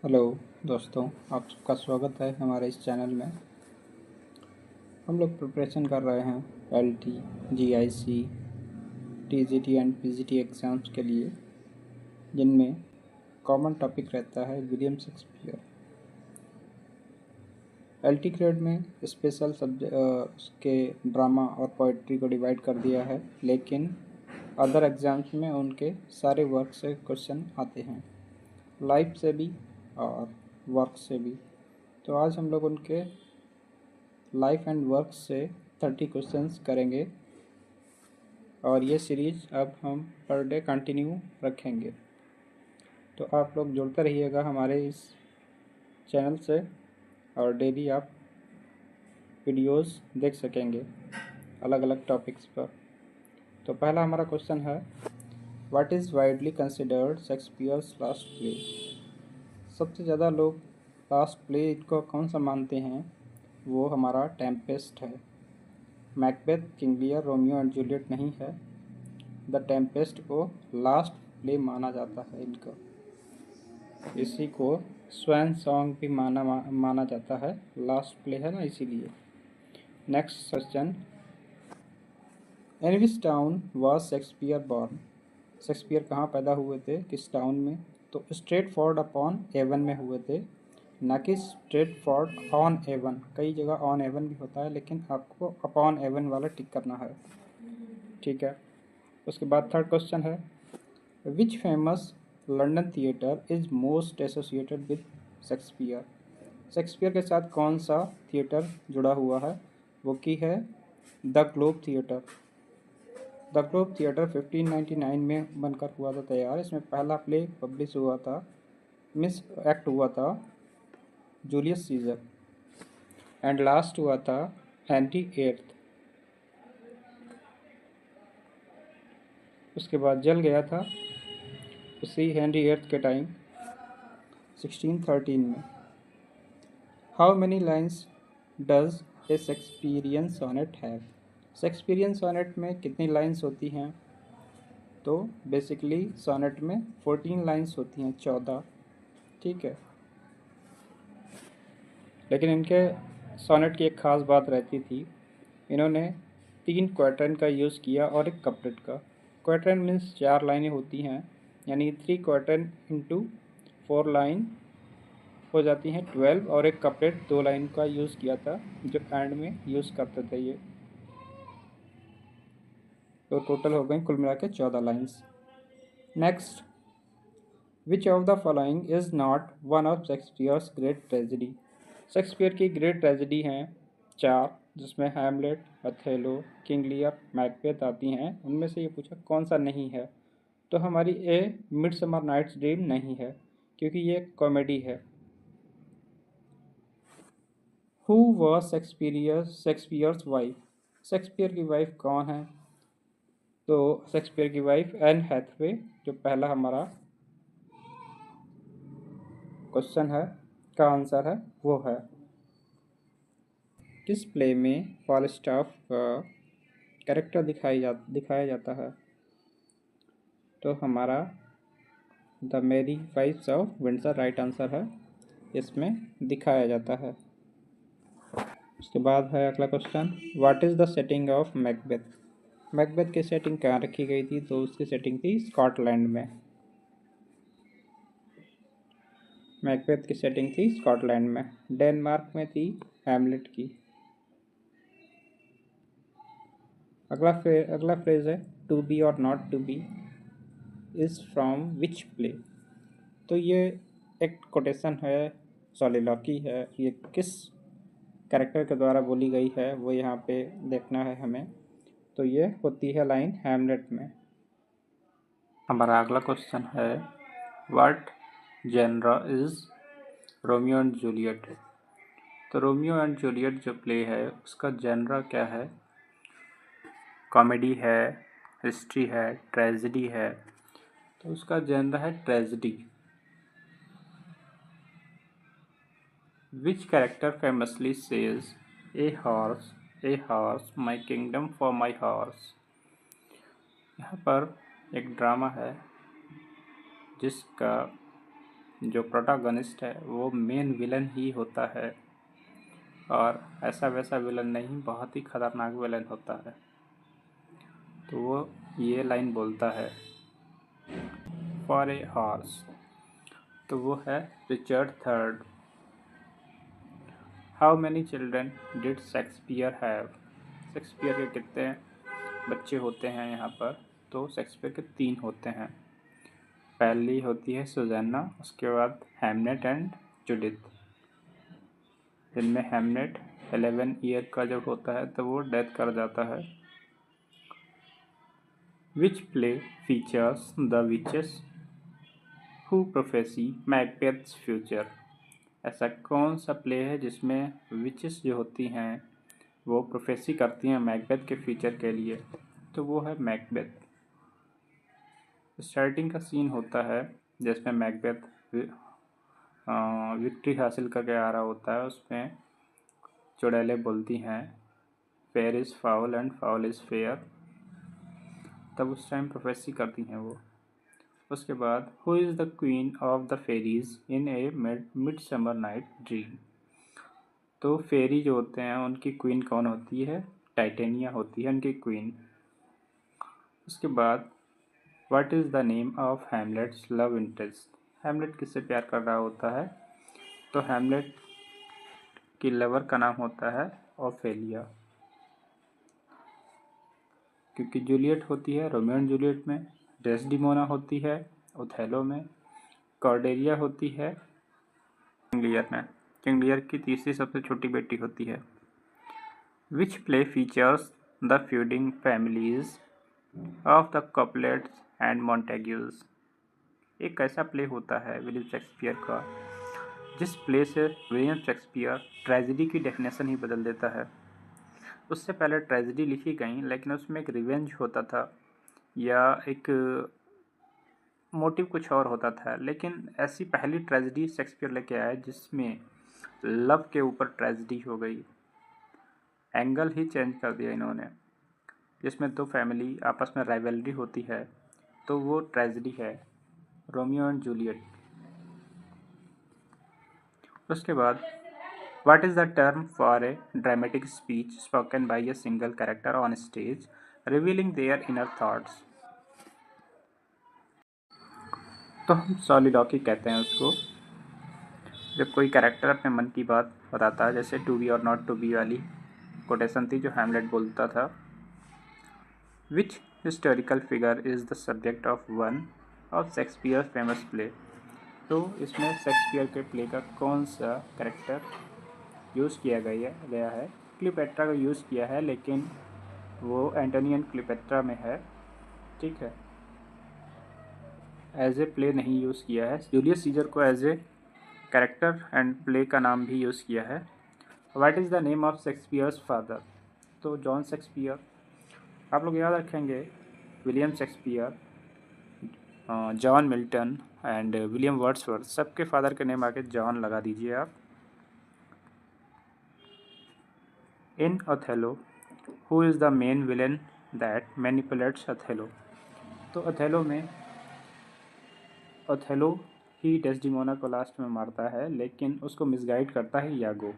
Hello दोस्तों, आप सबका स्वागत है हमारे इस चैनल में। हम लोग प्रिपरेशन कर रहे हैं LT, GIC, TGT and PGT exams के लिए, जिनमें कॉमन टॉपिक रहता है विलियम शेक्सपियर। एलटी ग्रेड में स्पेशल सब्जेक्ट उसके ड्रामा और पोइट्री को डिवाइड कर दिया है, लेकिन अदर एग्ज़ाम्स में उनके सारे वर्क से क्वेश्चन आते हैं, लाइफ से भी और वर्क से भी। तो आज हम लोग उनके लाइफ एंड वर्क से 30 क्वेश्चंस करेंगे और ये सीरीज अब हम पर डे कंटिन्यू रखेंगे। तो आप लोग जुड़ते रहिएगा हमारे इस चैनल से और डेली आप वीडियोस देख सकेंगे अलग अलग टॉपिक्स पर। तो पहला हमारा क्वेश्चन है, what is widely considered Shakespeare's last play. सबसे ज़्यादा लोग लास्ट प्ले को कौन सा मानते हैं, वो हमारा टेम्पेस्ट है। Macbeth, King Lear, Romeo and Juliet नहीं है। द टेम्पेस्ट को लास्ट प्ले माना जाता है इनका। इसी को स्वैन सॉन्ग भी माना जाता है, लास्ट प्ले है ना, इसीलिए। Next question, in which town was Shakespeare born. Shakespeare कहाँ पैदा हुए थे, किस टाउन में? तो स्ट्रेटफोर्ड अपॉन एवन में हुए थे, ना कि स्ट्रेटफोर्ड ऑन एवन। कई जगह ऑन एवन भी होता है, लेकिन आपको अपॉन एवन वाला टिक करना है, ठीक है। उसके बाद थर्ड क्वेश्चन है, which famous London theatre is most associated with Shakespeare. Shakespeare के साथ कौन सा थिएटर जुड़ा हुआ है, वो की है the globe theatre. The globe theatre 1599 में बनकर हुआ था तैयार। इसमें पहला प्ले पब्लिश हुआ था, मिस एक्ट हुआ था जूलियस सीजर, एंड लास्ट हुआ था हेनरी एट्थ। उसके बाद जल गया था उसी हेनरी एट्थ के टाइम 1613 में। How many lines does a Shakespearean sonnet have. Shakespearean sonnet में कितनी लाइन्स होती हैं? तो बेसिकली सोनेट में 14 लाइन्स होती हैं, 14, ठीक है। लेकिन इनके सोनेट की एक ख़ास बात रहती थी, इन्होंने 3 क्वार्टरन का यूज़ किया और एक कपलेट का। क्वार्टरन मीन्स 4 लाइनें होती हैं, यानी 3 क्वार्टरन इंटू 4 लाइन हो जाती हैं 12, और एक कपलेट 2 लाइन का यूज़ किया था, जो एंड में यूज़ करते थे ये। तो टोटल हो गई कुल मिला के 14 lines. Next, which of the following is not one of Shakespeare's great tragedy. Shakespeare की ग्रेट ट्रेजिडी हैं 4, जिसमें Hamlet, Othello, King Lear, Macbeth आती हैं। उनमें से ये पूछा कौन सा नहीं है, तो हमारी ए मिडसमर नाइट्स ड्रीम नहीं है, क्योंकि ये कॉमेडी है। Who was Shakespeare's wife. Shakespeare की वाइफ कौन है? तो शेक्सपियर की वाइफ एन हैथवे, जो पहला हमारा क्वेश्चन है का आंसर है, वो है। किस प्ले में फॉलस्टाफ का कैरेक्टर दिखाया जाता है? तो हमारा the merry wives of Windsor right answer है, इसमें दिखाया जाता है। उसके बाद है अगला question, what is the setting of Macbeth. Macbeth की सेटिंग कहाँ रखी गई थी? तो उसकी सेटिंग थी स्कॉटलैंड में। मैकबेथ की सेटिंग थी स्कॉटलैंड में। डेनमार्क में थी हैमलेट की। अगला फ्रेज है, टू बी और not to be is from which play. तो ये एक कोटेशन है, सॉलिलॉकी है, ये किस कैरेक्टर के द्वारा बोली गई है वो यहाँ पे देखना है हमें। तो ये होती है लाइन हैमलेट में। हमारा अगला क्वेश्चन है, what genre is Romeo and Juliet. तो रोमियो एंड जूलियट जो प्ले है उसका जेनरा क्या है? कॉमेडी है, हिस्ट्री है, ट्रेजिडी है। तो उसका जेनरा है tragedy. Which character famously says a horse my kingdom for my horse. यहाँ पर एक ड्रामा है जिसका जो प्रोटागनिस्ट है वो मेन विलन ही होता है, और ऐसा वैसा विलन नहीं, बहुत ही खतरनाक विलन होता है। तो वो ये लाइन बोलता है फॉर ए हॉर्स, तो वो है Richard third. How many children did Shakespeare have? Shakespeare के कितने बच्चे होते हैं यहाँ पर? तो शेक्सपियर के 3 होते हैं। पहली होती है सुज़ैना, उसके बाद हैमलेट एंड जूडिथ, जिनमें हैमलेट 11 ईयर का जब होता है तो वो डेथ कर जाता है। Which play features the witches who prophesy Macbeth's future? ऐसा कौन सा प्ले है जिसमें विचेस जो होती हैं वो प्रोफेसी करती हैं मैकबेथ के फ्यूचर के लिए? तो वो है मैकबेथ। स्टार्टिंग का सीन होता है जिसमें मैकबेथ विक्ट्री हासिल करके आ रहा होता है। उसमें चुड़ैलें बोलती हैं fair is foul and foul is fair, तब उस टाइम प्रोफेसी करती हैं वो। उसके बाद who is the queen of the fairies in a midsummer night dream? तो फेरी जो होते हैं उनकी क्वीन कौन होती है? टाइटेनिया होती है उनकी क्वीन। उसके बाद what is the name of Hamlet's love interest? Hamlet किससे प्यार कर रहा होता है? तो हैमलेट की लवर का नाम होता है ओफेलिया, क्योंकि जूलियट होती है रोमियो एंड जूलियट में, डेस्डिमोना होती है ओथेलो में, कॉर्डेलिया होती है किंग लियर में। किंग लियर की तीसरी सबसे छोटी बेटी होती है। Which play features the feuding families of the Capulets and Montagues? एक ऐसा प्ले होता है विलियम शेक्सपियर का जिस प्ले से विलियम शेक्सपियर ट्रेजेडी की डेफिनेशन ही बदल देता है। उससे पहले ट्रेजेडी लिखी गई लेकिन उसमें एक रिवेंज होता था या एक मोटिव कुछ और होता था, लेकिन ऐसी पहली ट्रेजेडी शेक्सपियर लेके आया जिसमें लव के ऊपर ट्रेजेडी हो गई। एंगल ही चेंज कर दिया इन्होंने, जिसमें दो फैमिली आपस में राइवलरी होती है, तो वो ट्रेजेडी है रोमियो एंड जूलियट। उसके बाद what is the term for a dramatic speech spoken by a single character on stage revealing their inner thoughts? तो हम सॉलिलॉक्वी कहते हैं उसको, जब कोई कैरेक्टर अपने मन की बात बताता है, जैसे टू बी और नॉट टू बी वाली कोटेशन थी जो हैमलेट बोलता था। विच historical figure is the subject of one of Shakespeare famous play? तो इसमें शेक्सपियर के प्ले का कौन सा कैरेक्टर यूज़ किया गया है? क्लियोपेट्रा का यूज़ किया है, लेकिन वो एंटोनी एंड क्लियोपेट्रा में है, ठीक है, एज ए प्ले नहीं यूज़ किया है। जूलियस सीजर को as a character and play का नाम भी यूज़ किया है। What is the name of Shakespeare's father? तो जॉन शेक्सपियर। आप लोग याद रखेंगे William Shakespeare, John Milton and William Wordsworth, सबके फादर के नेम आके जॉन लगा दीजिए आप। In Othello who is the main villain that manipulates Othello? तो ओथेलो में ओथेलो ही डेस्डिमोना को लास्ट में मारता है, लेकिन उसको मिसगाइड करता है यागो,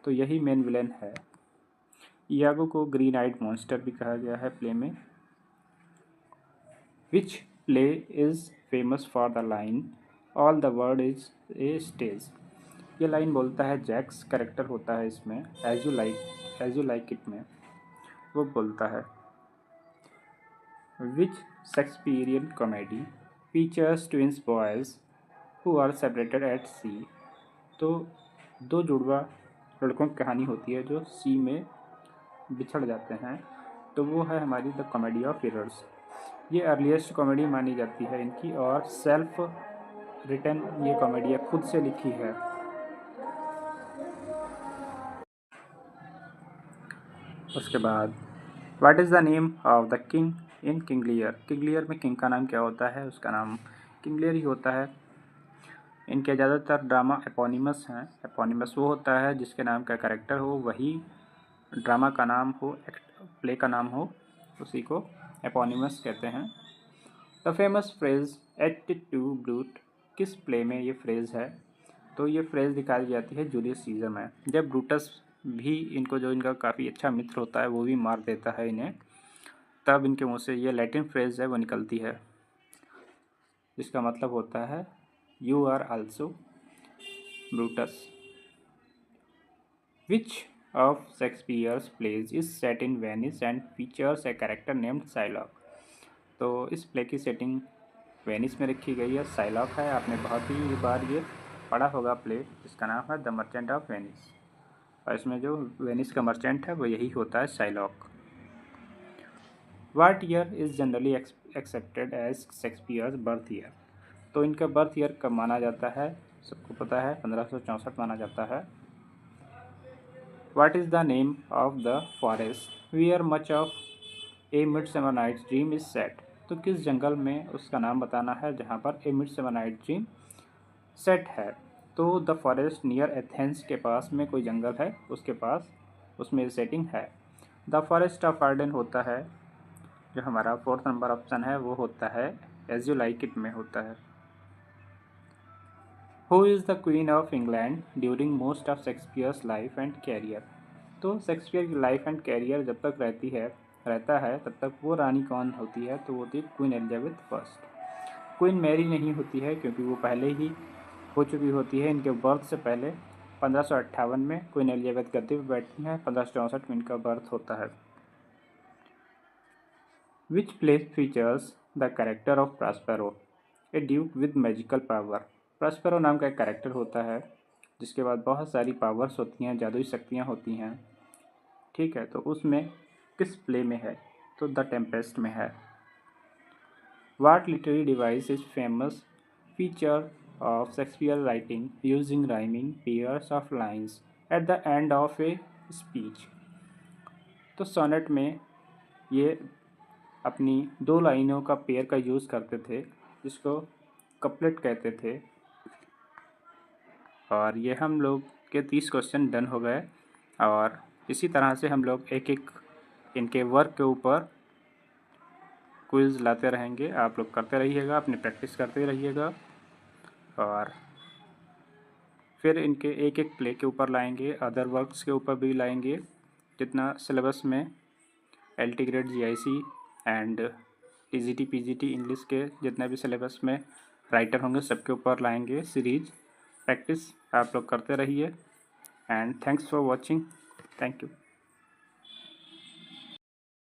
तो यही मेन विलन है। यागो को ग्रीन आइड मॉन्स्टर भी कहा गया है प्ले में। Which play is famous for the line all the world is a stage? ये लाइन बोलता है जैक्स, कैरेक्टर होता है इसमें एज यू लाइक इट में, वो बोलता है। Which Shakespearean comedy features twins boys who are separated at sea? तो दो जुड़वा लड़कों की कहानी होती है जो सी में बिछड़ जाते हैं, तो वो है हमारी द कॉमेडी ऑफ एरर्स। ये अर्लीस्ट कॉमेडी मानी जाती है इनकी, और सेल्फ रिटन ये कॉमेडी है, खुद से लिखी है। उसके बाद what is the name of the king in King Lear? King Lear में किंग का नाम क्या होता है? उसका नाम किंग लियर ही होता है। इनके ज़्यादातर ड्रामा एपोनिमस हैं। एपोनिमस वो होता है जिसके नाम का कैरेक्टर हो वही ड्रामा का नाम हो, प्ले का नाम हो, उसी को एपोनिमस कहते हैं। The famous phrase et tu Brute किस प्ले में ये फ्रेज़ है? तो ये फ्रेज़ दिखाई जाती है जूलियस सीज़र में, जब ब्रूटस भी इनको, जो इनका काफ़ी अच्छा मित्र होता है, वो भी मार देता है इन्हें, तब इनके मुँह से ये लैटिन फ्रेज़ है वो निकलती है, जिसका मतलब होता है you are also Brutus. Which of Shakespeare's plays is set in Venice and features a character named Shylock? तो इस प्ले की सेटिंग वेनिस में रखी गई है, साइलॉक है। आपने बहुत ही बार ये पढ़ा होगा प्ले, जिसका नाम है द मर्चेंट ऑफ वेनिस, और इसमें जो वेनिस का मर्चेंट है वो यही होता है, Shylock. What year is generally accepted as Shakespeare's birth year? तो इनका बर्थ ईयर कब माना जाता है? सबको पता है, 1564 माना जाता है। What is the name of the forest where much of A Midsummer Night's Dream is set? तो किस जंगल में उसका नाम बताना है जहाँ पर ए मिडसमर नाइट ड्रीम सेट है? तो द फॉरेस्ट नियर एथेंस के पास में कोई जंगल है, उसके पास उसमें सेटिंग है। द फॉरेस्ट ऑफ आर्डन होता है, जो हमारा 4th नंबर ऑप्शन है वो होता है, एज यू लाइक इट में होता है। Who is the queen of England during most of Shakespeare's life and career? तो शेक्सपियर की लाइफ एंड कैरियर जब तक रहता है तब तक वो रानी कौन होती है? तो वो होती है queen Elizabeth first. Queen Mary नहीं होती है, क्योंकि वो पहले ही हो चुकी होती है। इनके बर्थ से पहले 1558 में क्वीन एलिजाबेथ गद्दी पर बैठती हैं, 1564 में इनका बर्थ होता है। Which place features the character of Prospero, A Duke with magical power? Prospero नाम का एक कैरेक्टर होता है जिसके बाद बहुत सारी पावर्स होती हैं, जादुई शक्तियाँ होती हैं, ठीक है। तो उसमें किस प्ले में है? तो द टेम्पेस्ट में है। What literary device is famous feature of Shakespeare writing using rhyming pairs of lines at the end of a speech? तो सोनेट में ये अपनी 2 लाइनों का पेयर का यूज़ करते थे, जिसको कपलेट कहते थे। और ये हम लोग के 30 क्वेश्चन डन हो गए, और इसी तरह से हम लोग एक एक इनके वर्क के ऊपर क्विज़ लाते रहेंगे। आप लोग करते रहिएगा, अपनी प्रैक्टिस करते रहिएगा, और फिर इनके एक एक प्ले के ऊपर लाएंगे, अदर वर्क्स के ऊपर भी लाएंगे। जितना सिलेबस में LT grade GIC and TGT PGT English के जितने भी सिलेबस में राइटर होंगे सबके ऊपर लाएंगे सीरीज। प्रैक्टिस आप लोग करते रहिए, and thanks for watching. Thank you.